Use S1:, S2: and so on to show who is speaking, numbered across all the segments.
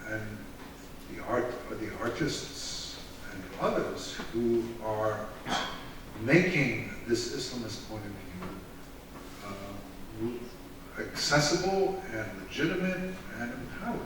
S1: and the artists and others who are making this Islamist point of view accessible and legitimate and empowered.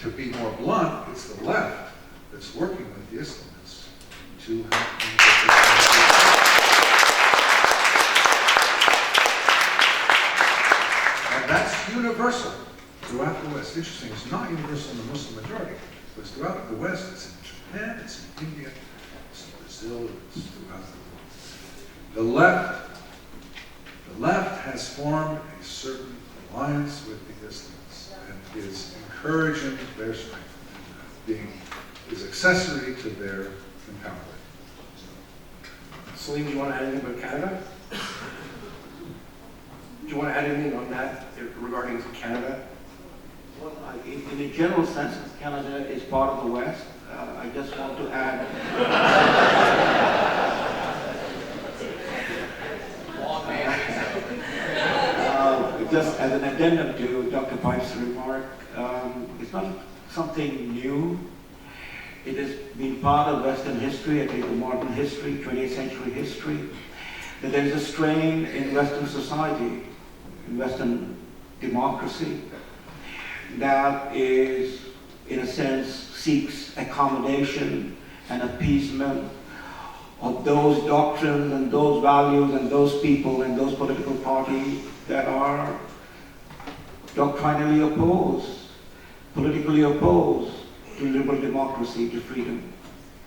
S1: To be more blunt, it's the left that's working with the Islamists to help them get this. And that's universal throughout the West. Interesting, it's not universal in the Muslim majority, but it's throughout the West. It's in Japan, it's in India, it's in Brazil, it's throughout the world. The left has formed a certain alliance with the Islamists and is encouraging their strength and is accessory to their empowerment.
S2: Salim, do you want to add anything about Canada? Do you want to add anything on that regarding Canada?
S3: Well, in a general sense, Canada is part of the West. I just want to add. Just as an addendum to Dr. Pipe's remark, it's not something new. It has been part of Western history, at least the modern history, 20th century history, that there's a strain in Western society, in Western democracy, that is, in a sense, seeks accommodation and appeasement of those doctrines and those values and those people and those political parties that are doctrinally opposed, politically opposed to liberal democracy, to freedom.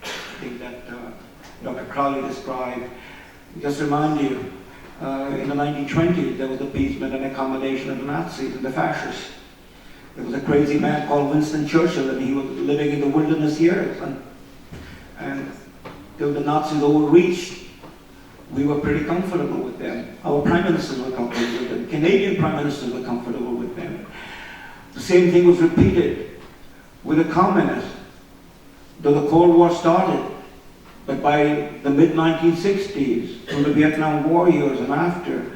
S3: I think that Dr. Crowley described. Just remind you, in the 1920s, there was appeasement and accommodation of the Nazis and the fascists. There was a crazy man called Winston Churchill, and he was living in the wilderness years. And till the Nazis overreached, we were pretty comfortable with them. Our prime ministers were comfortable with them. Canadian prime ministers were comfortable with them. The same thing was repeated with the communists, though the Cold War started. But by the mid-1960s, through the Vietnam War years and after,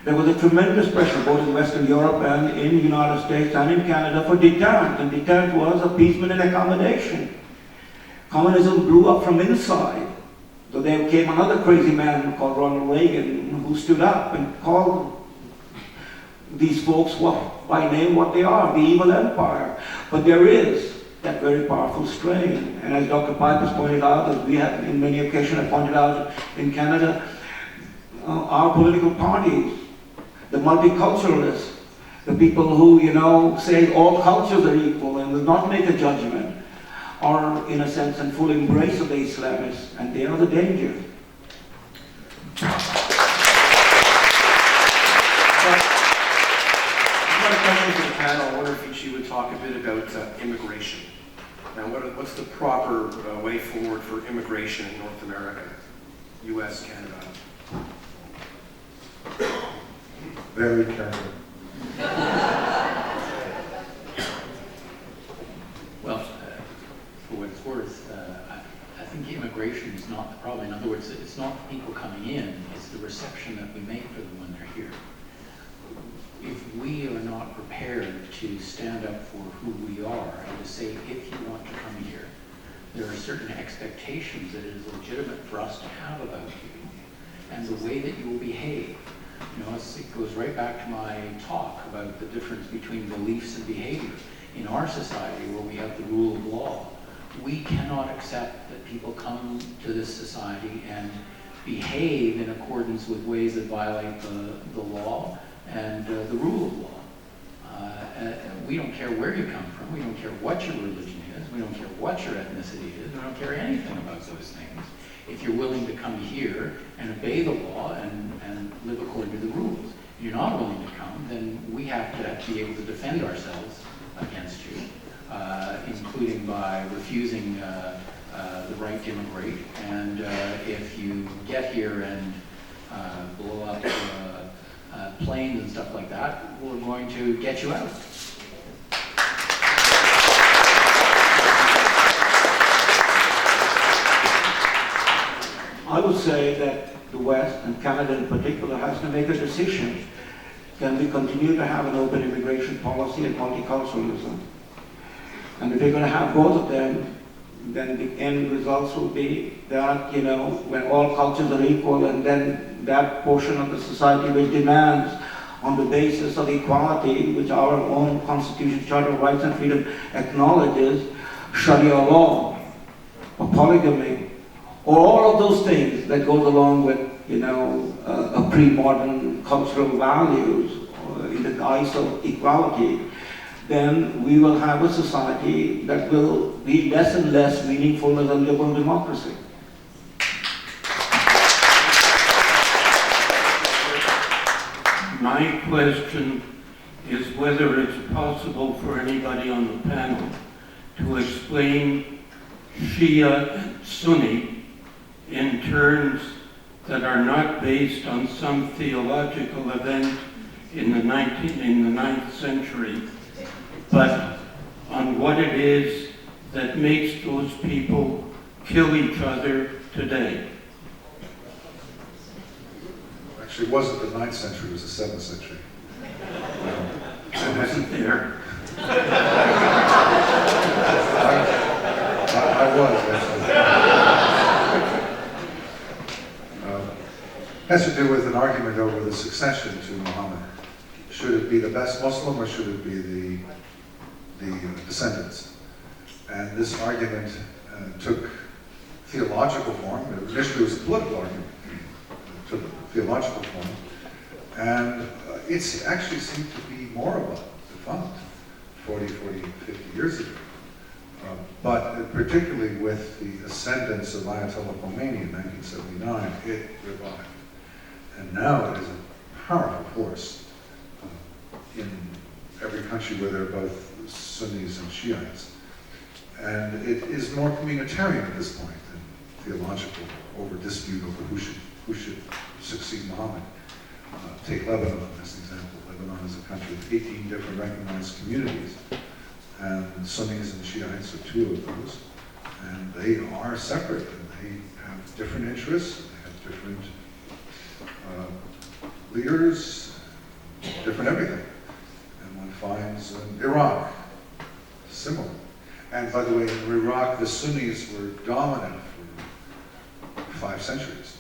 S3: there was a tremendous pressure both in Western Europe and in the United States and in Canada for deterrent. And deterrent was appeasement and accommodation. Communism blew up from inside. So there came another crazy man called Ronald Reagan who stood up and called these folks by name what they are, the evil empire. But there is that very powerful strain. And as Dr. Pipe has pointed out, as we have in many occasions pointed out in Canada, our political parties, the multiculturalists, the people who, say all cultures are equal and will not make a judgment, are, in a sense, in full embrace of the Islamists, and they are the danger.
S2: I've got a question for the panel. I wonder if each of you would talk a bit about immigration. Now, what's the proper way forward for immigration in North America, U.S., Canada?
S1: Very careful.
S4: Well, for what it's worth, I think immigration is not the problem. In other words, it's not the people coming in, it's the reception that we make for them when they're here. If we are not prepared to stand up for who we are and to say, if you want to come here, there are certain expectations that it is legitimate for us to have about you and the way that you will behave. It goes right back to my talk about the difference between beliefs and behavior. In our society, where we have the rule of law, we cannot accept that people come to this society and behave in accordance with ways that violate the law and the rule of law. We don't care where you come from, we don't care what your religion is, we don't care what your ethnicity is, we don't care anything about those things. If you're willing to come here and obey the law and live according to the rules. If you're not willing to come, then we have to be able to defend ourselves against you, including by refusing the right to immigrate. And if you get here and blow up planes and stuff like that, we're going to get you out.
S3: I would say that the West, and Canada in particular, has to make a decision. Can we continue to have an open immigration policy and multiculturalism? And if you're going to have both of them, then the end results will be that, you know, when all cultures are equal, and then that portion of the society which demands on the basis of equality, which our own Constitution, Charter of Rights and Freedom acknowledges, Sharia law, or polygamy, or all of those things that goes along with, you know, a pre-modern cultural values in the eyes of equality, then we will have a society that will be less and less meaningful as a liberal democracy.
S5: My question is whether it's possible for anybody on the panel to explain Shia and Sunni in terms that are not based on some theological event in the 9th century, but on what it is that makes those people kill each other today.
S1: Actually, it wasn't the 9th century, it was the 7th century.
S5: I wasn't there.
S1: I was, actually. Has to do with an argument over the succession to Muhammad. Should it be the best Muslim or should it be the descendants? And this argument took theological form. Initially it was a political argument. It took theological form. And it's actually seemed to be more of a defunct 40, 50 years ago. But particularly with the ascendance of Ayatollah Khomeini in 1979, it revived. And now it is a powerful force in every country where there are both Sunnis and Shiites. And it is more communitarian at this point than theological over dispute over who should succeed Muhammad. Take Lebanon as an example. Lebanon is a country with 18 different recognized communities, and Sunnis and Shiites are two of those. And they are separate, and they have different interests, they have different leaders, different everything. And one finds in Iraq, similar. And by the way, in Iraq, the Sunnis were dominant for 5 centuries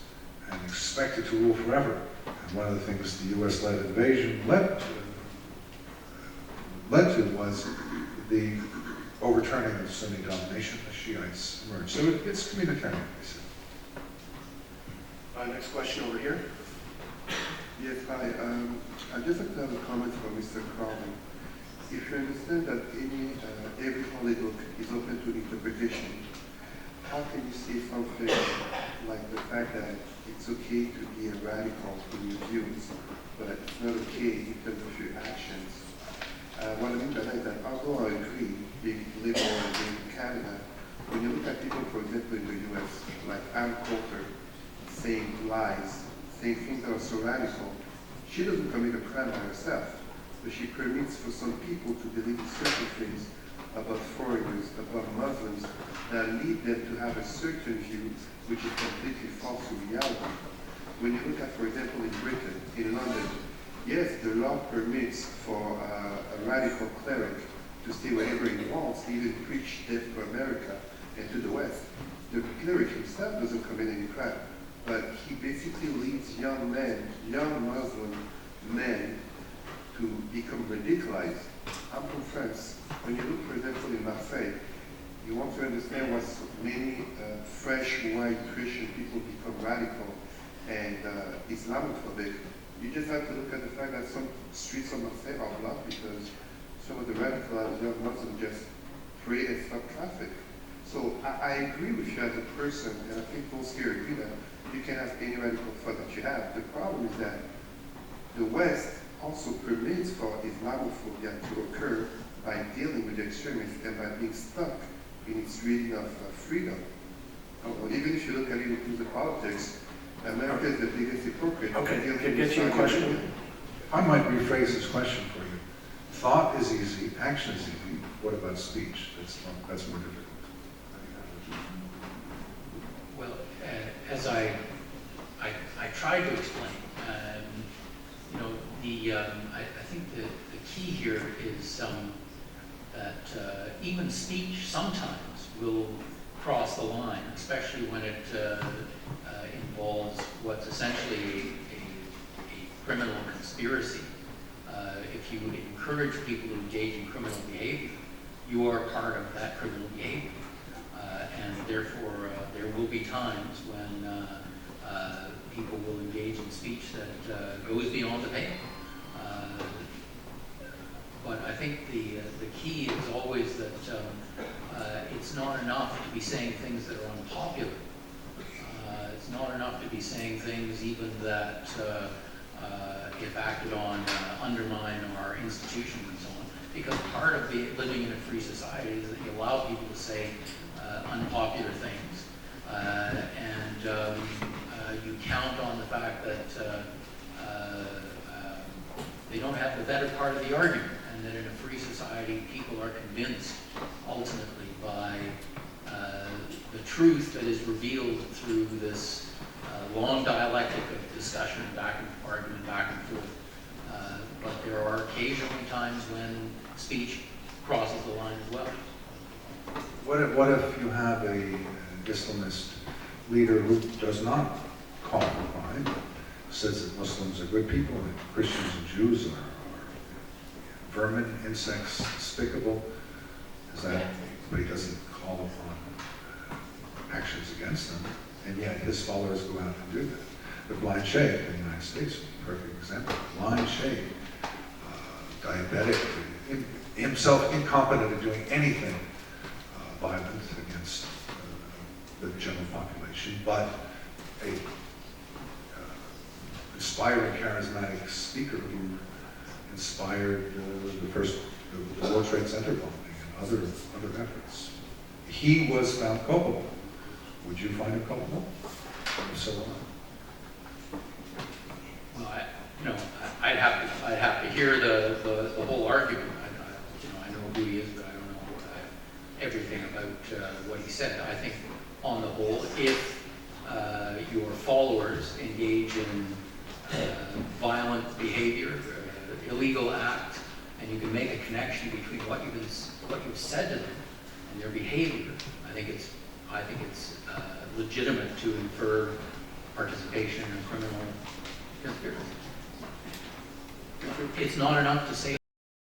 S1: and expected to rule forever. And one of the things the US-led invasion led to was the overturning of Sunni domination. The Shiites emerged. So it's communitarian, basically.
S2: Next question over here.
S6: Yes, hi. I just like to have a comment from Mr. Crowley. If you understand that every holiday is open to interpretation, how can you say something like the fact that it's okay to be a radical in your views, but it's not okay in terms of your actions? What I mean by that is that although I agree, being liberal and being in Canada, when you look at people, for example, in the US, like Ann Coulter, saying lies, saying things that are so radical, she doesn't commit a crime by herself, but she permits for some people to believe in certain things about foreigners, about Muslims, that lead them to have a certain view which is completely false to reality. When you look at, for example, in Britain, in London, yes, the law permits for a radical cleric to say whatever he wants, even preach death to America and to the West. The cleric himself doesn't commit any crime, but he basically leads young men, young Muslim men, to become radicalized. I'm from France. When you look, for example, in Marseille, you want to understand why many fresh white Christian people become radical and Islamophobic. You just have to look at the fact that some streets of Marseille are blocked because some of the radicalized young Muslims just pray and stop traffic. So I agree with you as a person, and I think most here agree that you can have any radical thought that you have. The problem is that the West also permits for Islamophobia to occur by dealing with the extremists and by being stuck in its reading of freedom. Even if you look at it in the politics, America is the biggest hypocrite.
S2: Okay, can I get you a question?
S1: I might rephrase this question for you. Thought is easy, action is easy. What about speech? That's more difficult.
S4: Well, as I tried to explain, you know, I think the key here is that even speech sometimes will cross the line, especially when it involves what's essentially a criminal conspiracy. If you encourage people to engage in criminal behavior, you are part of that criminal behavior. And therefore, there will be times when people will engage in speech that goes beyond the pale. But I think the key is always that it's not enough to be saying things that are unpopular. It's not enough to be saying things even that, if acted on, undermine our institutions and so on. Because part of living in a free society is that you allow people to say unpopular things. And you count on the fact that they don't have the better part of the argument, and that in a free society, people are convinced ultimately by the truth that is revealed through this long dialectic of discussion, argument, back and forth. But there are occasionally times when speech crosses the line as well.
S1: What if you have a Islamist leader who does not call for crime, says that Muslims are good people and that Christians and Jews are vermin, insects, despicable? Is that, but he doesn't call upon actions against them, and yet his followers go out and do that. The blind sheikh in the United States is a perfect example. Blind sheikh, diabetic, himself incompetent in doing anything violent against the general population, but a inspiring, charismatic speaker who inspired the World Trade Center bombing and other efforts. He was found culpable. Would you find him culpable? And so on.
S4: Well, I'd have to hear the whole argument. I know who he is, but I don't know everything about what he said. I think, on the whole, if your followers engage in violent behavior, illegal act, and you can make a connection between what you've said to them and their behavior, I think it's legitimate to infer participation in a criminal conspiracy. It's not enough to say